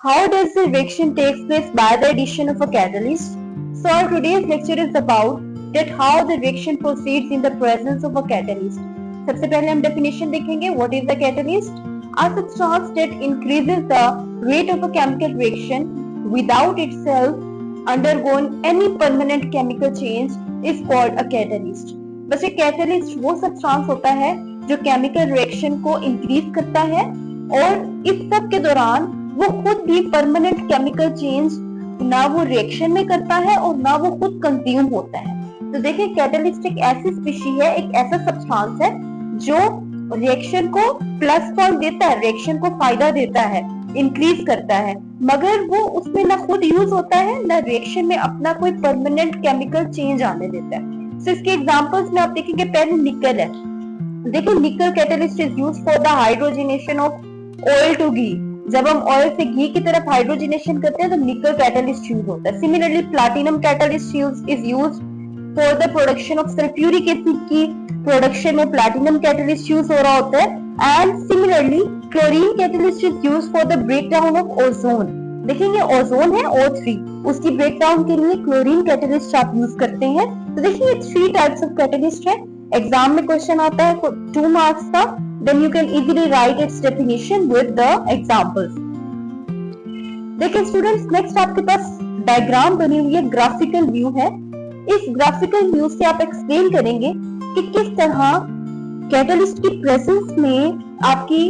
How does the reaction takes place by the addition of a catalyst? So our today's lecture is about that how the reaction proceeds in the presence of a catalyst. सबसे पहले हम definition देखेंगे. What is the catalyst? A substance that increases the rate of a chemical reaction without itself undergone any permanent chemical change is called a catalyst. वैसे catalyst वो substance होता है जो chemical reaction को increase करता है और इस सब के दौरान वो खुद भी परमानेंट केमिकल चेंज ना वो रिएक्शन में करता है और ना वो खुद कंज्यूम होता है. तो देखिए कैटलिस्ट एक ऐसी स्पीशीज है, एक ऐसा सब्सटेंस है जो रिएक्शन को प्लस पॉइंट देता है, रिएक्शन को फायदा देता है, इंक्रीज करता है, मगर वो उसमें ना खुद यूज होता है ना रिएक्शन में अपना कोई परमानेंट केमिकल चेंज आने देता है. तो इसके एग्जांपल्स में आप देखेंगे पहले निकल है. देखिए nickel catalyst is used for the hydrogenation of oil to ghee. जब हम ऑयल से घी की तरफ हाइड्रोजनेशन करते हैं तो निकल कैटलिस्ट यूज होता है. Similarly platinum catalyst is used for the production of sulphuric acid की प्रोडक्शन में प्लैटिनम कैटलिस्ट यूज हो रहा होता है. And similarly chlorine catalyst is used for the breakdown of ozone. देखेंगे ओजोन है O3, उसकी ब्रेकडाउन के लिए क्लोरीन कैटलिस्ट आप यूज करते हैं. तो देखिए 3 टाइप्स ऑफ कैटलिस्ट है. एग्जाम में क्वेश्चन आता है 2 मार्क्स का, then you can easily write its definition with the examples. देखिए स्टूडेंट्स नेक्स्ट आपके पास डायग्राम बनी हुई है, ग्राफिकल व्यू है. इस ग्राफिकल व्यू से आप एक्सप्लेन करेंगे कि किस तरह कैटलिस्ट की प्रेजेंस में आपकी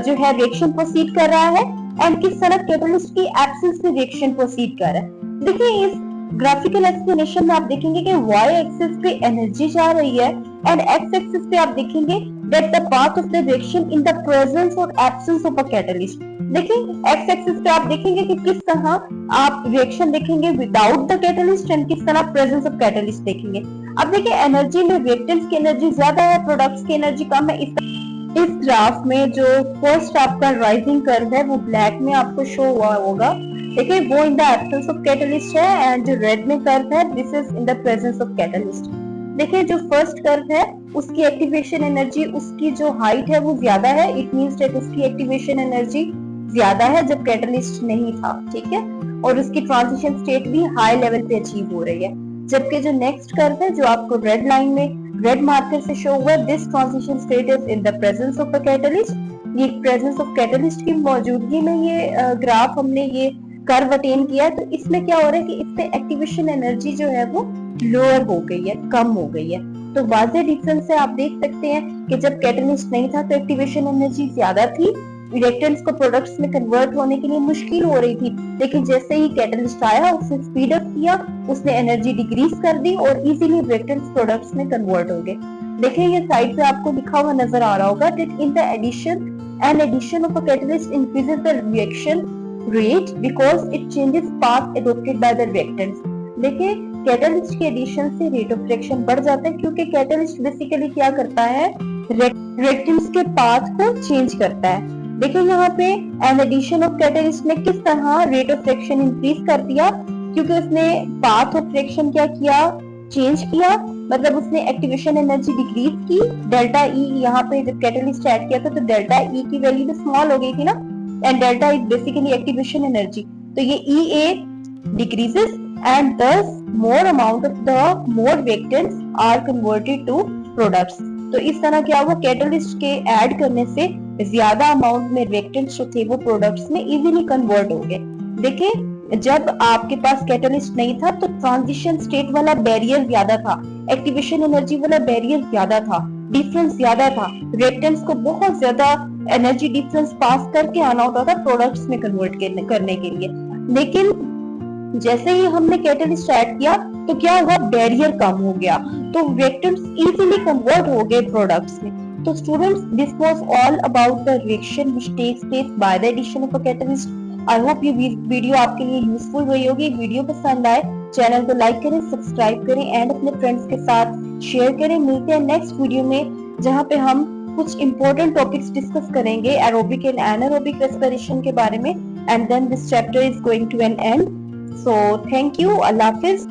जो है रिएक्शन प्रोसीड कर रहा है एंड किस तरह कैटलिस्ट की एब्सेंस में रिएक्शन प्रोसीड कर रहा है. देखिए इस ग्राफिकल एक्सप्लेनेशन में आप देखेंगे कि y एक्सिस पे एनर्जी जा रही है एंड x एक्सिस पे आप देखेंगे that the path of the reaction in the presence or absence of a catalyst. देखिए x एक्सिस पे आप देखेंगे कि किस तरह आप रिएक्शन देखेंगे विदाउट द कैटलिस्ट एंड किस तरह प्रेजेंस ऑफ कैटलिस्ट देखेंगे. अब देखिए एनर्जी में रिएक्टेंट्स की एनर्जी ज्यादा है, प्रोडक्ट्स की एनर्जी कम है. इस ग्राफ में जो फर्स्ट आपका राइजिंग कर्व है वो ब्लैक में आपको शो हुआ होगा. देखिए वो in the absence of catalyst है एंड जो रेड में कर्व है this is in the presence of catalyst. देखिए जो फर्स्ट कर्व है उसकी एक्टिवेशन एनर्जी, उसकी जो हाइट है वो ज्यादा है. इट मींस दैट उसकी एक्टिवेशन एनर्जी ज्यादा है जब कैटलिस्ट नहीं था, ठीक है, और उसकी ट्रांजिशन स्टेट भी हाई लेवल पे अचीव हो रही है. जबकि जो नेक्स्ट कर्व है जो आपको रेड लाइन में रेड मार्कर से शो हुआ है, this transition state is in the presence of a catalyst. ये प्रेजेंस ऑफ कैटलिस्ट की मौजूदगी में ये ग्राफ हमने ये कर्व अटेन किया है. तो इसमें क्या हो रहा है कि इसमें एक्टिवेशन एनर्जी जो है वो लोअर हो गई है, कम हो गई है. तो वाज़ेह डिफरेंस से आप देख सकते हैं कि जब कैटलिस्ट नहीं था तो एक्टिवेशन एनर्जी ज्यादा थी, रिएक्टेंट्स को प्रोडक्ट्स में कन्वर्ट होने के लिए मुश्किल हो रही थी. लेकिन जैसे ही कैटलिस्ट आया उसने स्पीड अप किया, उसने एनर्जी डिक्रीज कर दी और इजीली रिएक्टेंट्स प्रोडक्ट्स में कन्वर्ट हो गए. देखिए ये साइड पे आपको लिखा हुआ नजर आ रहा होगा that in the addition of a catalyst increases the reaction rate because it changes path adopted by the reactants. देखिए कैटलिस्ट के एडिशन से रेट ऑफ रिएक्शन बढ़ जाता है क्योंकि कैटलिस्ट बेसिकली क्या करता है, रिएक्टेंट्स के पाथ को चेंज करता है. देखिए यहाँ पे एन एडिशन ऑफ कैटलिस्ट ने किस तरह रेट ऑफ रिएक्शन इंक्रीज कर दिया, क्योंकि उसने पाथ ऑफ रिएक्शन क्या किया, चेंज किया. मतलब उसने एक्टिवेशन एनर्जी डिक्रीज की. डेल्टा ई यहाँ पे जब कैटलिस्ट ऐड किया था तो डेल्टा ई की वैल्यू भी स्मॉल हो गई थी ना, and delta is basically activation energy. तो ये EA decreases and thus more amount of the more reactants are converted to products. तो इस तरह क्या हुआ, कैटलिस्ट के ऐड करने से ज्यादा अमाउंट में रिएक्टेंट्स जो थे वो प्रोडक्ट्स में इजीली कन्वर्ट हो गए. देखिए जब आपके पास कैटलिस्ट नहीं था तो ट्रांजिशन स्टेट वाला बैरियर ज्यादा था, एक्टिवेशन एनर्जी वाला बैरियर ज्यादा था, डिफरेंस ज्यादा था, रिएक्टेंट्स को बहुत ज्यादा एनर्जी डिफरेंस पास करके आना होता था प्रोडक्ट्स में कन्वर्ट करने के लिए. लेकिन जैसे ही हमने कैटलिस्ट ऐड किया तो क्या हुआ, बैरियर कम हो गया, तो रिएक्टेंट्स इजीली कन्वर्ट हो गए प्रोडक्ट्स में. तो students this was all about the reaction which takes place by the addition of a catalyst. I hope ये वीडियो आपके लिए यूजफुल रही होगी. वीडियो पसंद आए चैनल को लाइक करें, सब्सक्राइब करें एंड अपने फ्रेंड्स के साथ शेयर करें. मिलते हैं नेक्स्ट वीडियो में जहाँ पे हम कुछ इंपॉर्टेंट टॉपिक्स डिस्कस करेंगे एरोबिक एंड एनारोबिक रेस्पिरेशन के बारे में. And then this chapter is going to an end. So thank you. अल्लाह हाफिज.